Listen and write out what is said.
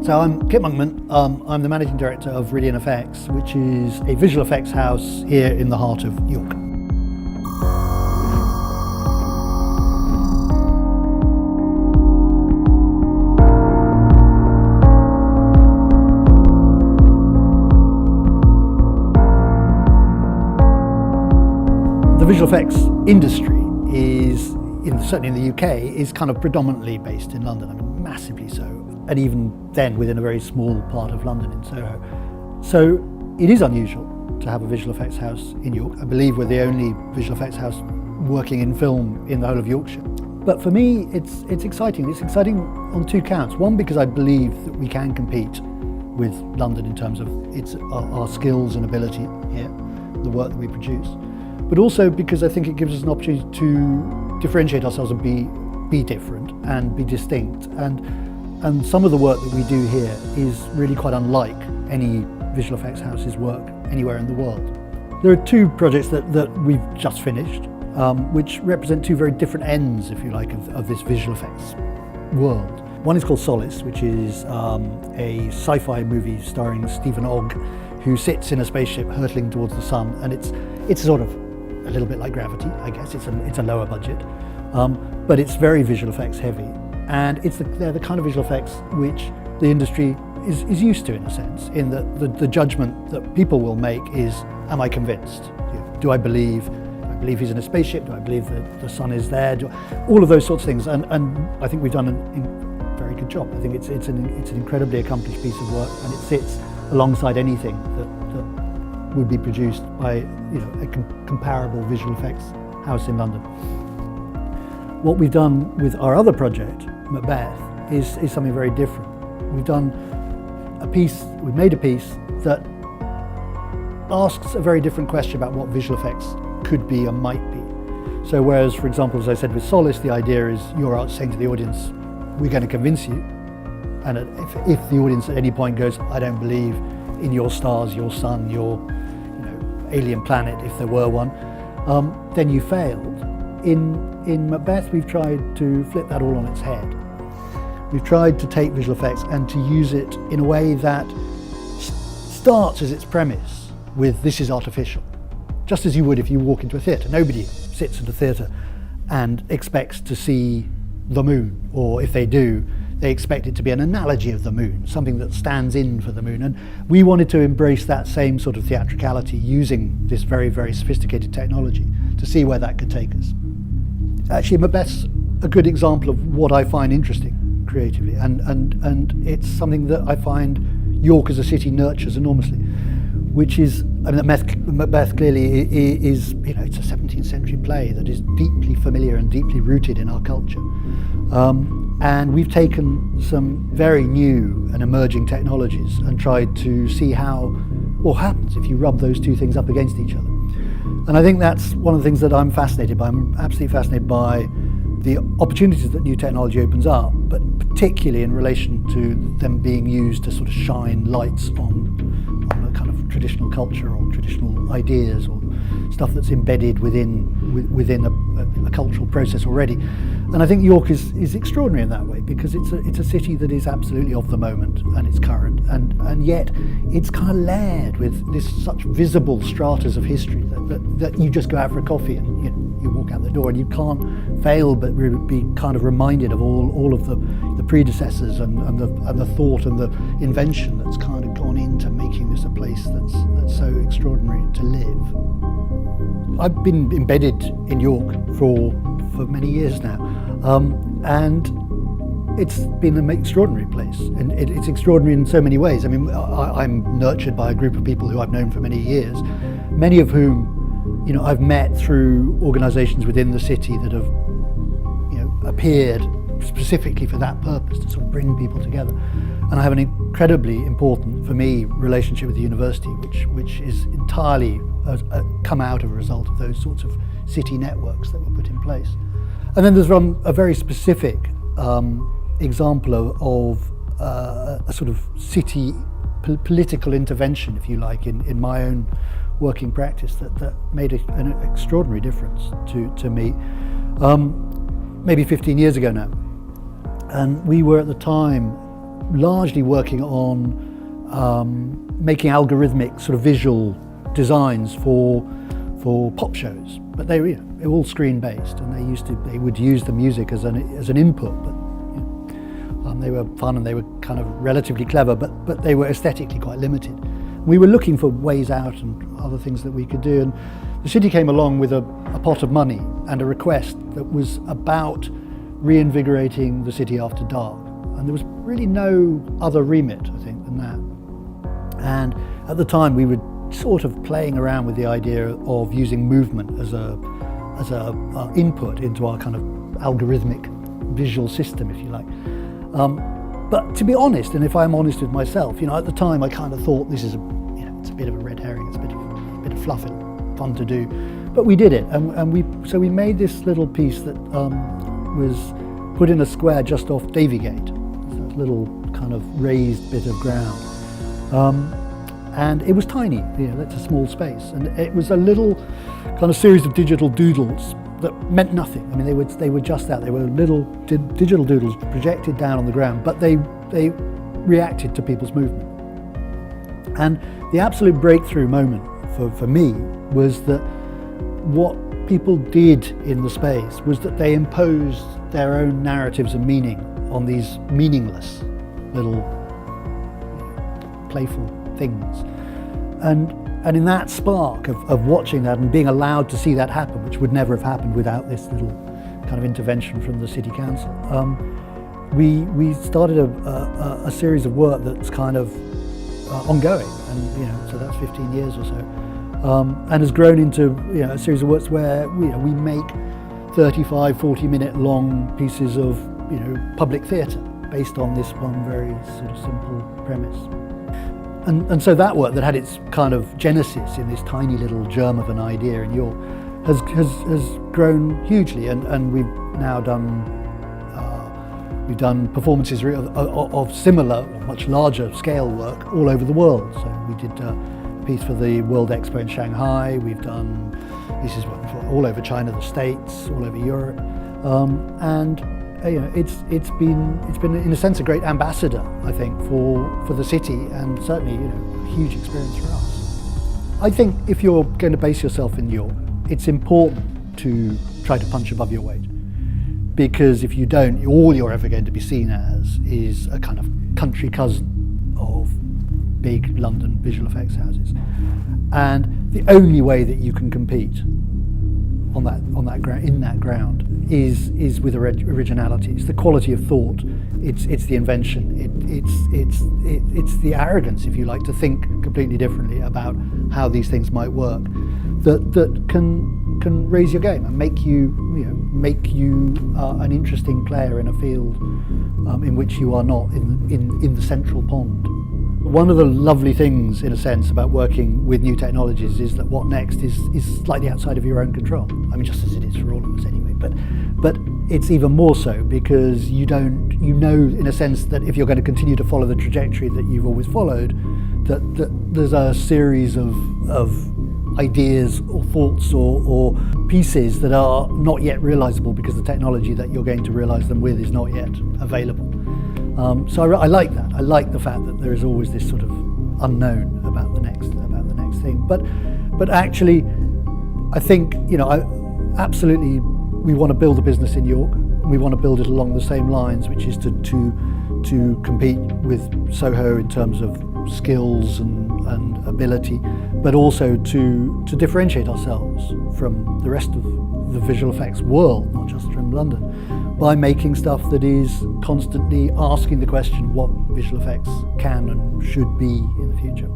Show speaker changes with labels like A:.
A: So I'm Kit Monkman. I'm the managing director of Viridian FX, which is a visual effects house here in the heart of York. The visual effects industry is, certainly in the UK, is kind of predominantly based in London. I mean, massively so. And even then within a very small part of London in Soho. So it is unusual to have a visual effects house in York. I believe we're the only visual effects house working in film in the whole of Yorkshire. But for me, it's exciting. It's exciting on two counts. One, because I believe that we can compete with London in terms of our skills and ability here, the work that we produce. But also because I think it gives us an opportunity to differentiate ourselves and be different and be distinct. And some of the work that we do here is really quite unlike any visual effects house's work anywhere in the world. There are two projects that we've just finished, which represent two very different ends, if you like, of this visual effects world. One is called Solis, which is a sci-fi movie starring Stephen Ogg, who sits in a spaceship hurtling towards the sun, and it's sort of a little bit like Gravity, I guess. It's a lower budget, but it's very visual effects heavy. And they're the kind of visual effects which the industry is used to, in a sense, in that the judgment that people will make is, am I convinced? Do I believe he's in a spaceship? Do I believe that the sun is there? All of those sorts of things. And I think we've done a very good job. I think it's an incredibly accomplished piece of work, and it sits alongside anything that would be produced by a comparable visual effects house in London. What we've done with our other project, Macbeth, is something very different. We've made a piece that asks a very different question about what visual effects could be and might be. So whereas, for example, as I said with Solis, the idea is you're out saying to the audience, we're going to convince you. And if the audience at any point goes, I don't believe in your stars, your sun, your alien planet, if there were one, then you failed. In Macbeth, we've tried to flip that all on its head. We've tried to take visual effects and to use it in a way that starts as its premise with this is artificial. Just as you would if you walk into a theatre. Nobody sits in a theatre and expects to see the moon, or if they do, they expect it to be an analogy of the moon, something that stands in for the moon. And we wanted to embrace that same sort of theatricality using this very, very sophisticated technology to see where that could take us. Actually, Macbeth's a good example of what I find interesting creatively, and it's something that I find York as a city nurtures enormously, which is, I mean, Macbeth clearly is, it's a 17th century play that is deeply familiar and deeply rooted in our culture. And we've taken some very new and emerging technologies and tried to see what happens if you rub those two things up against each other. And I think that's one of the things that I'm fascinated by. I'm absolutely fascinated by the opportunities that new technology opens up, but particularly in relation to them being used to sort of shine lights on a kind of traditional culture or traditional ideas or stuff that's embedded within a cultural process already. And I think York is extraordinary in that way, because it's a city that is absolutely of the moment and it's current, and yet it's kind of layered with such visible stratas of history that you just go out for a coffee and you walk out the door and you can't fail but be kind of reminded of all of the predecessors and the thought and the invention that's kind of gone into making this a place that's so extraordinary to live. I've been embedded in York for many years now, and it's been an extraordinary place, and it's extraordinary in so many ways. I mean, I'm nurtured by a group of people who I've known for many years, many of whom I've met through organisations within the city that have appeared specifically for that purpose, to sort of bring people together. And I have an incredibly important, for me, relationship with the university, which is entirely come out of a result of those sorts of city networks that were put in place. And then there's a very specific example of a sort of city political intervention, if you like, in my own working practice that made an extraordinary difference to me. Maybe 15 years ago now. And we were at the time largely working on making algorithmic sort of visual designs for pop shows, but they were all screen based, and they would use the music as an input, but they were fun and they were kind of relatively clever, but they were aesthetically quite limited. We were looking for ways out and other things that we could do, and the city came along with a pot of money and a request that was about reinvigorating the city after dark, and there was really no other remit, I think, than that. And at the time we were sort of playing around with the idea of using movement as a input into our kind of algorithmic visual system, if you like. But to be honest, and if I'm honest with myself, at the time I kind of thought this is it's a bit of a red herring, it's a bit of fluff and fun to do, but we did it, and we made this little piece that was put in a square just off Davy Gate, so a little kind of raised bit of ground. And it was tiny, that's a small space, and it was a little kind of series of digital doodles that meant nothing. I mean, they were just that. They were little digital doodles projected down on the ground, but they reacted to people's movement. And the absolute breakthrough moment for me was that what people did in the space was that they imposed their own narratives and meaning on these meaningless little playful things. And in that spark of watching that and being allowed to see that happen, which would never have happened without this little kind of intervention from the city council, we started a series of work that's kind of ongoing, and so that's 15 years or so, and has grown into a series of works where we make 35, 40-minute long pieces of public theatre based on this one very sort of simple premise. And so that work that had its kind of genesis in this tiny little germ of an idea in York has grown hugely, and we've now done performances of similar, much larger scale work all over the world. So we did a piece for the World Expo in Shanghai. We've done pieces all over China, the States, all over Europe, and it's been in a sense a great ambassador, I think, for the city, and certainly a huge experience for us. I think if you're going to base yourself in York, it's important to try to punch above your weight, because if you don't, all you're ever going to be seen as is a kind of country cousin of big London visual effects houses, and the only way that you can compete in that ground is with originality. It's the quality of thought. It's the invention. It's the arrogance, if you like, to think completely differently about how these things might work, that can raise your game and make you an interesting player in a field in which you are not in the central pond. One of the lovely things, in a sense, about working with new technologies is that what next is slightly outside of your own control. I mean, just as it is for all of us anyway, but it's even more so because you know in a sense that if you're going to continue to follow the trajectory that you've always followed, that there's a series of ideas or thoughts or pieces that are not yet realizable because the technology that you're going to realize them with is not yet available. So I like that. I like the fact that there is always this sort of unknown about the next thing. But actually, I think absolutely we want to build a business in York. We want to build it along the same lines, which is to compete with Soho in terms of skills and ability, but also to differentiate ourselves from the rest of the visual effects world, not just from London, by making stuff that is constantly asking the question what visual effects can and should be in the future.